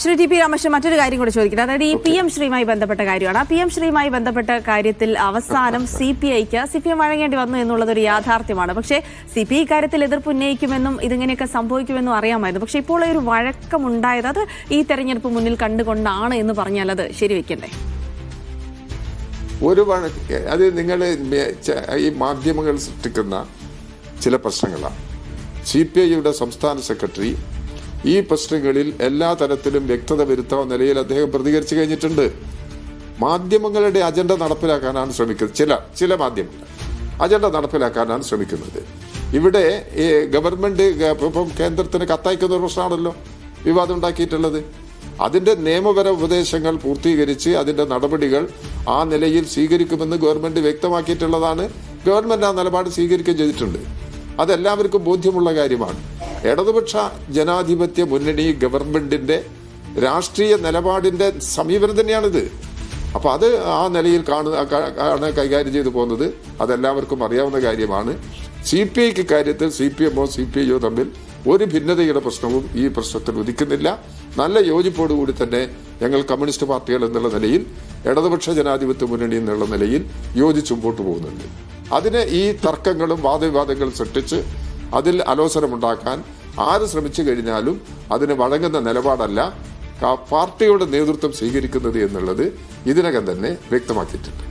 Shri T P Ramakrishnan മറ്റൊരു കാര്യം കൂടി ചോദിക്കുന്നത്, അതായത് ഈ PM ശ്രീയുമായി ബന്ധപ്പെട്ട കാര്യമാണ്. ആ PM ശ്രീയുമായി ബന്ധപ്പെട്ട കാര്യത്തിൽ അവസാനം CPIക്ക് CPM വഴങ്ങേണ്ടി വന്നു എന്നുള്ളതൊരു യാഥാർത്ഥ്യമാണ്. പക്ഷേ CPI കാര്യത്തിൽ എതിർപ്പ് ഉന്നയിക്കുമെന്നും ഇതിങ്ങനെയൊക്കെ സംഭവിക്കുമെന്നും അറിയാമായിരുന്നു. പക്ഷേ ഇപ്പോൾ ഒരു വഴക്കമുണ്ടായത് അത് ഈ തെരഞ്ഞെടുപ്പ് മുന്നിൽ കണ്ടുകൊണ്ടാണ് എന്ന് പറഞ്ഞാൽ അത് ശരിവെക്കണ്ടേ? ഒരു അത് നിങ്ങൾ ഈ മാധ്യമങ്ങൾ സൃഷ്ടിക്കുന്ന ചില പ്രശ്നങ്ങളാണ്. CPIയുടെ സംസ്ഥാന സെക്രട്ടറി ഈ പ്രശ്നങ്ങളിൽ എല്ലാ തരത്തിലും വ്യക്തത വരുത്താവുന്ന നിലയിൽ അദ്ദേഹം പ്രതികരിച്ചു കഴിഞ്ഞിട്ടുണ്ട്. മാധ്യമങ്ങളുടെ അജണ്ട നടപ്പിലാക്കാനാണ് ശ്രമിക്കുന്നത്. ചില മാധ്യമങ്ങൾ അജണ്ട നടപ്പിലാക്കാനാണ് ശ്രമിക്കുന്നത്. ഇവിടെ ഗവൺമെന്റ് ഇപ്പം കേന്ദ്രത്തിന് കത്തയക്കുന്ന ഒരു പ്രശ്നമാണല്ലോ വിവാദം ഉണ്ടാക്കിയിട്ടുള്ളത്. അതിന്റെ നിയമപര ഉപദേശങ്ങൾ പൂർത്തീകരിച്ച് അതിന്റെ നടപടികൾ ആ നിലയിൽ സ്വീകരിക്കുമെന്ന് ഗവൺമെന്റ് വ്യക്തമാക്കിയിട്ടുള്ളതാണ്. ഗവൺമെന്റ് ആ നിലപാട് സ്വീകരിക്കുകയും ചെയ്തിട്ടുണ്ട്. അതെല്ലാവർക്കും ബോധ്യമുള്ള കാര്യമാണ്. ഇടതുപക്ഷ ജനാധിപത്യ മുന്നണി ഗവൺമെന്റിന്റെ രാഷ്ട്രീയ നിലപാടിന്റെ സമീപനം തന്നെയാണിത്. അപ്പൊ അത് ആ നിലയിൽ ആണ് കൈകാര്യം ചെയ്തു പോകുന്നത്. അതെല്ലാവർക്കും അറിയാവുന്ന കാര്യമാണ്. CPIക്ക് കാര്യത്തിൽ CPMO CPIയോ തമ്മിൽ ഒരു ഭിന്നതയുടെ പ്രശ്നവും ഈ പ്രശ്നത്തിൽ ഉദിക്കുന്നില്ല. നല്ല യോജിപ്പോടുകൂടി തന്നെ ഞങ്ങൾ കമ്മ്യൂണിസ്റ്റ് പാർട്ടികൾ എന്നുള്ള നിലയിൽ ഇടതുപക്ഷ ജനാധിപത്യ മുന്നണി എന്നുള്ള നിലയിൽ യോജിച്ച് മുമ്പോട്ട് പോകുന്നുണ്ട്. അതിന് ഈ തർക്കങ്ങളും വാദവിവാദങ്ങളും സൃഷ്ടിച്ച് അതിൽ അലോസരമുണ്ടാക്കാൻ ആര് ശ്രമിച്ചു കഴിഞ്ഞാലും അതിന് വഴങ്ങുന്ന നിലപാടല്ല പാർട്ടിയുടെ നേതൃത്വം സ്വീകരിക്കുന്നത് എന്നുള്ളത് ഇതിനകം തന്നെ വ്യക്തമാക്കിയിട്ടുണ്ട്.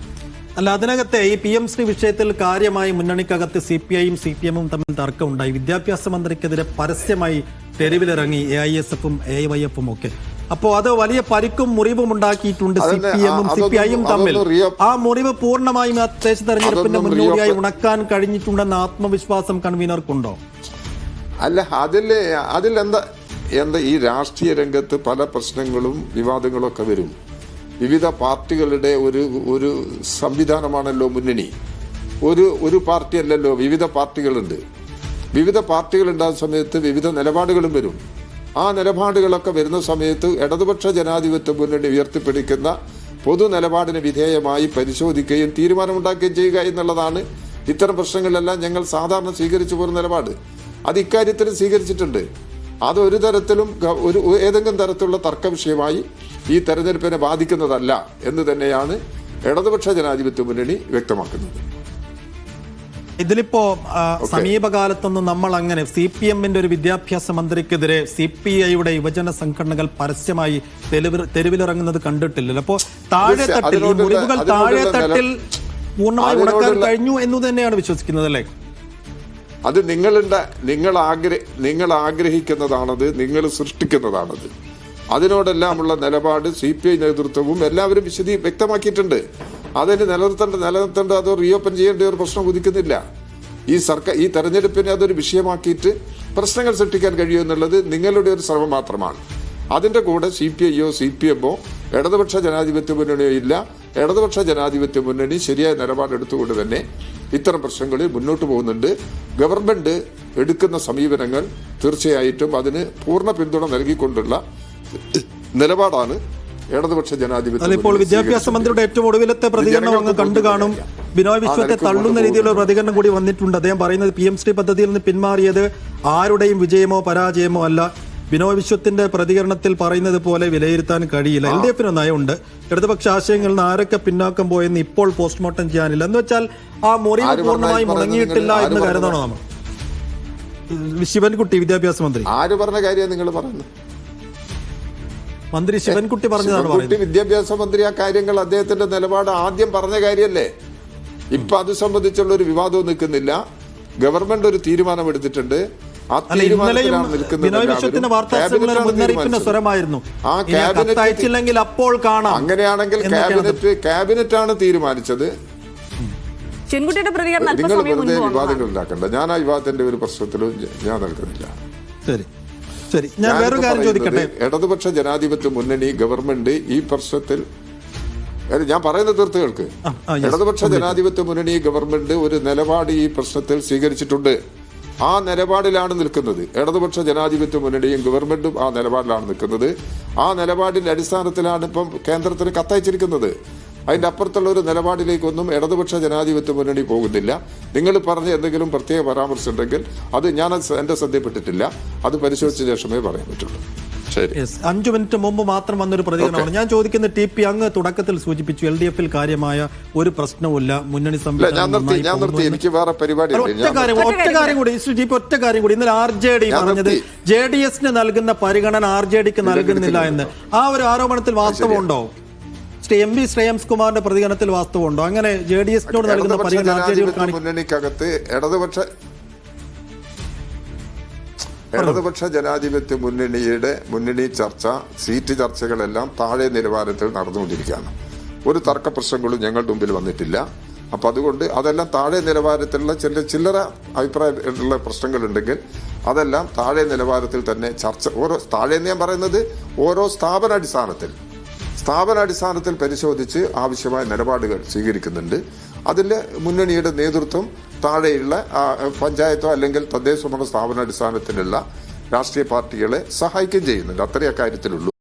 അല്ല, അതിനകത്തെ ഈ PM ശ്രീ വിഷയത്തിൽ കാര്യമായി മുന്നണിക്കകത്ത് CPIയും CPMും തമ്മിൽ തർക്കമുണ്ടായി. വിദ്യാഭ്യാസ മന്ത്രിക്കെതിരെ പരസ്യമായി തെരുവിലിറങ്ങി AISFും AYFും ഒക്കെ. അപ്പോ അത് വലിയ പരിക്കും മുറിവും ഉണ്ടാക്കിയിട്ടുണ്ട് CPMും CPIയും തമ്മിൽ. ആ മുറിവ് പൂർണ്ണമായും തദ്ദേശ തെരഞ്ഞെടുപ്പിന്റെ മുന്നോടിയായി ഉണക്കാൻ കഴിഞ്ഞിട്ടുണ്ടെന്ന ആത്മവിശ്വാസം കൺവീനർക്കുണ്ടോ? അല്ല, അതിലെന്താ ഈ രാഷ്ട്രീയ രംഗത്ത് പല പ്രശ്നങ്ങളും വിവാദങ്ങളും ഒക്കെ വരും. വിവിധ പാർട്ടികളുടെ ഒരു സംവിധാനമാണല്ലോ മുന്നണി. ഒരു പാർട്ടി അല്ലല്ലോ, വിവിധ പാർട്ടികളുണ്ട്. വിവിധ പാർട്ടികളുണ്ടാകുന്ന സമയത്ത് വിവിധ നിലപാടുകളും വരും. ആ നിലപാടുകളൊക്കെ വരുന്ന സമയത്ത് ഇടതുപക്ഷ ജനാധിപത്യ മുന്നണി ഉയർത്തിപ്പിടിക്കുന്ന പൊതു നിലപാടിന് വിധേയമായി പരിശോധിക്കുകയും തീരുമാനമുണ്ടാക്കുകയും ചെയ്യുക എന്നുള്ളതാണ് ഇത്തരം പ്രശ്നങ്ങളിലെല്ലാം ഞങ്ങൾ സാധാരണ സ്വീകരിച്ചു പോകുന്ന നിലപാട്. അത് ഇക്കാര്യത്തിലും സ്വീകരിച്ചിട്ടുണ്ട്. അത് ഒരു തരത്തിലും ഏതെങ്കിലും തരത്തിലുള്ള തർക്ക വിഷയമായി ഈ തെരഞ്ഞെടുപ്പിനെ ബാധിക്കുന്നതല്ല എന്ന് തന്നെയാണ് ഇടതുപക്ഷ ജനാധിപത്യ മുന്നണി വ്യക്തമാക്കുന്നത്. ഇതിലിപ്പോ സമീപകാലത്തൊന്നും നമ്മൾ അങ്ങനെ CPMന്റെ ഒരു വിദ്യാഭ്യാസ മന്ത്രിക്കെതിരെ CPIയുടെ യുവജന സംഘടനകൾ പരസ്യമായി തെരുവിലിറങ്ങുന്നത് കണ്ടിട്ടില്ലല്ലോ. അപ്പോ താഴെത്തട്ടിൽ ഈ മുറിവുകൾ താഴെത്തട്ടിൽ പൂർണ്ണമായി ഉണക്കാൻ കഴിഞ്ഞു എന്ന് തന്നെയാണ് വിശ്വസിക്കുന്നത്, അല്ലേ? അത് നിങ്ങൾ ആഗ്രഹിക്കുന്നതാണത്, നിങ്ങൾ സൃഷ്ടിക്കുന്നതാണത്. അതിനോടെല്ലാമുള്ള നിലപാട് CPI നേതൃത്വവും എല്ലാവരും വ്യക്തമാക്കിയിട്ടുണ്ട്. അതിന് നിലനിർത്തേണ്ട അത് റീഓപ്പൺ ചെയ്യേണ്ട ഒരു പ്രശ്നം ഉദിക്കുന്നില്ല. ഈ തെരഞ്ഞെടുപ്പിനെ അതൊരു വിഷയമാക്കിയിട്ട് പ്രശ്നങ്ങൾ സൃഷ്ടിക്കാൻ കഴിയുമെന്നുള്ളത് നിങ്ങളുടെ ഒരു ശ്രമം മാത്രമാണ്. അതിന്റെ കൂടെ CPIയോ CPMോ ഇടതുപക്ഷ ജനാധിപത്യ മുന്നണിയോ ഇല്ല. ഇടതുപക്ഷ ജനാധിപത്യ മുന്നണി ശരിയായ നിലപാടെടുത്തുകൊണ്ട് തന്നെ ഇത്തരം പ്രശ്നങ്ങളിൽ മുന്നോട്ട് പോകുന്നുണ്ട്. ഗവൺമെന്റ് എടുക്കുന്ന സമീപനങ്ങൾ തീർച്ചയായിട്ടും അതിന് പൂർണ്ണ പിന്തുണ നൽകിക്കൊണ്ടുള്ള നിലപാടാണ് ഇടതുപക്ഷ ജനാധിപത്യം. ഇപ്പോൾ വിദ്യാഭ്യാസ മന്ത്രിയുടെ ഏറ്റവും ഒടുവിലത്തെ പ്രതികരണം അങ്ങ് കണ്ടു കാണും. ബിനോയ് വിശ്വത്തെ തള്ളുന്ന രീതിയിലുള്ള പ്രതികരണം കൂടി വന്നിട്ടുണ്ട്. അദ്ദേഹം പറയുന്നത് PM ശ്രീ പദ്ധതിയിൽ നിന്ന് പിന്മാറിയത് ആരുടെയും വിജയമോ പരാജയമോ അല്ല. ബിനോയ് വിശ്വത്തിന്റെ പ്രതികരണത്തിൽ പറയുന്നത് പോലെ വിലയിരുത്താൻ കഴിയില്ല. LDFന് നയമുണ്ട്. ഇടതുപക്ഷ ആശയങ്ങളിൽ നിന്ന് ആരൊക്കെ പിന്നാക്കം പോയെന്ന് ഇപ്പോൾ പോസ്റ്റ്മോർട്ടം ചെയ്യാനില്ല. എന്ന് വെച്ചാൽ ആ മുറിവ് പൂർണ്ണമായി മുടങ്ങിയിട്ടില്ല എന്ന് കരുതണോ നമ്മൾ? ശിവൻകുട്ടി വിദ്യാഭ്യാസ മന്ത്രി ആര് പറഞ്ഞ കാര്യം നിങ്ങൾ പറയുന്നത്? മന്ത്രി ശിവൻകുട്ടി പറഞ്ഞതാണ്. വിദ്യാഭ്യാസ മന്ത്രി ആ കാര്യങ്ങൾ അദ്ദേഹത്തിന്റെ നിലപാട് ആദ്യം പറഞ്ഞ കാര്യമല്ലേ. ഇപ്പൊ അത് സംബന്ധിച്ചുള്ള ഒരു വിവാദവും നിൽക്കുന്നില്ല. ഗവൺമെന്റ് ഒരു തീരുമാനം എടുത്തിട്ടുണ്ട്. അങ്ങനെയാണെങ്കിൽ ക്യാബിനറ്റാണ് തീരുമാനിച്ചത്. നിങ്ങൾ വെറുതെ വിവാദങ്ങൾ ഉണ്ടാക്കണ്ട. ഞാൻ ആ വിവാദത്തിന്റെ ഒരു പ്രശ്നത്തിലും ഞാൻ നൽകുന്നില്ല. ശരി, ഞാൻ വേറൊരു കാര്യം ചോദിക്കട്ടെ. ഇടതുപക്ഷ ജനാധിപത്യ മുന്നണി ഗവൺമെന്റ് ഈ പ്രശ്നത്തിൽ ഞാൻ പറയുന്ന തീർത്തുകൾക്ക് ഇടതുപക്ഷ ജനാധിപത്യ മുന്നണി ഗവൺമെന്റ് ഒരു നിലപാട് ഈ പ്രശ്നത്തിൽ സ്വീകരിച്ചിട്ടുണ്ട്. ആ നിലപാടിലാണ് നിൽക്കുന്നത്. ഇടതുപക്ഷ ജനാധിപത്യ മുന്നണിയും ഗവൺമെന്റും ആ നിലപാടിലാണ് നിൽക്കുന്നത്. ആ നിലപാടിന്റെ അടിസ്ഥാനത്തിലാണ് ഇപ്പം കേന്ദ്രത്തിന് കത്തയച്ചിരിക്കുന്നത്. അതിന്റെ അപ്പുറത്തുള്ള ഒരു നിലപാടിലേക്കൊന്നും ഇടതുപക്ഷ ജനാധിപത്യ മുന്നണി പോകുന്നില്ല. നിങ്ങൾ പറഞ്ഞ എന്തെങ്കിലും പ്രത്യേക പരാമർശം ഉണ്ടെങ്കിൽ അത് ഞാൻ എന്റെ ശ്രദ്ധയിൽപ്പെട്ടിട്ടില്ല. അത് പരിശോധിച്ച ശേഷമേ പറയാൻ പറ്റുള്ളൂ. ശരി. 5 മിനിറ്റ് മുമ്പ് മാത്രം വന്നൊരു പ്രതികരണമാണ്. ഞാൻ ചോദിക്കുന്ന TP അങ്ങ് തുടക്കത്തിൽ സൂചിപ്പിച്ചു LDF-ൽ കാര്യമായ ഒരു പ്രശ്നവുമില്ല, മുന്നണി ഞാൻ നിർത്തി എനിക്ക് വേറെ പരിപാടി ഒറ്റ കാര്യം കൂടി ഇന്നലെ RJD പറഞ്ഞത് JDS-ന് നൽകുന്ന പരിഗണന RJD-ക്ക് നൽകുന്നില്ല എന്ന്. ആ ഒരു ആരോപണത്തിൽ വാസ്തവമുണ്ടോ? MP ശ്രേയംസ് കുമാറിന്റെ പ്രതികരണത്തിൽ വാസ്തവമുണ്ടോ? അങ്ങനെ JDS-നോട് നൽകുന്ന പരിഗണന മുന്നണിക്കകത്ത് ഇടതുപക്ഷ ജനാധിപത്യ മുന്നണി ചർച്ച, സീറ്റ് ചർച്ചകളെല്ലാം താഴെ നിലവാരത്തിൽ നടന്നുകൊണ്ടിരിക്കുകയാണ്. ഒരു തർക്ക പ്രശ്നങ്ങളും ഞങ്ങളുടെ മുമ്പിൽ വന്നിട്ടില്ല. അപ്പൊ അതുകൊണ്ട് അതെല്ലാം താഴെ നിലവാരത്തിലുള്ള ചില്ലറ അഭിപ്രായമുള്ള പ്രശ്നങ്ങളുണ്ടെങ്കിൽ അതെല്ലാം താഴെ നിലവാരത്തിൽ തന്നെ ചർച്ച. താഴെ ഞാൻ പറയുന്നത് ഓരോ സ്ഥാപനാടിസ്ഥാനത്തിൽ പരിശോധിച്ച് ആവശ്യമായ നിലപാടുകൾ സ്വീകരിക്കുന്നുണ്ട്. അതിൽ മുന്നണിയുടെ നേതൃത്വം താഴെയുള്ള പഞ്ചായത്തോ അല്ലെങ്കിൽ തദ്ദേശ സ്വയംഭരണ സ്ഥാപനാടിസ്ഥാനത്തിലുള്ള രാഷ്ട്രീയ പാർട്ടികളെ സഹായിക്കുകയും ചെയ്യുന്നുണ്ട്. അത്രയേ കാര്യത്തിലുള്ളൂ.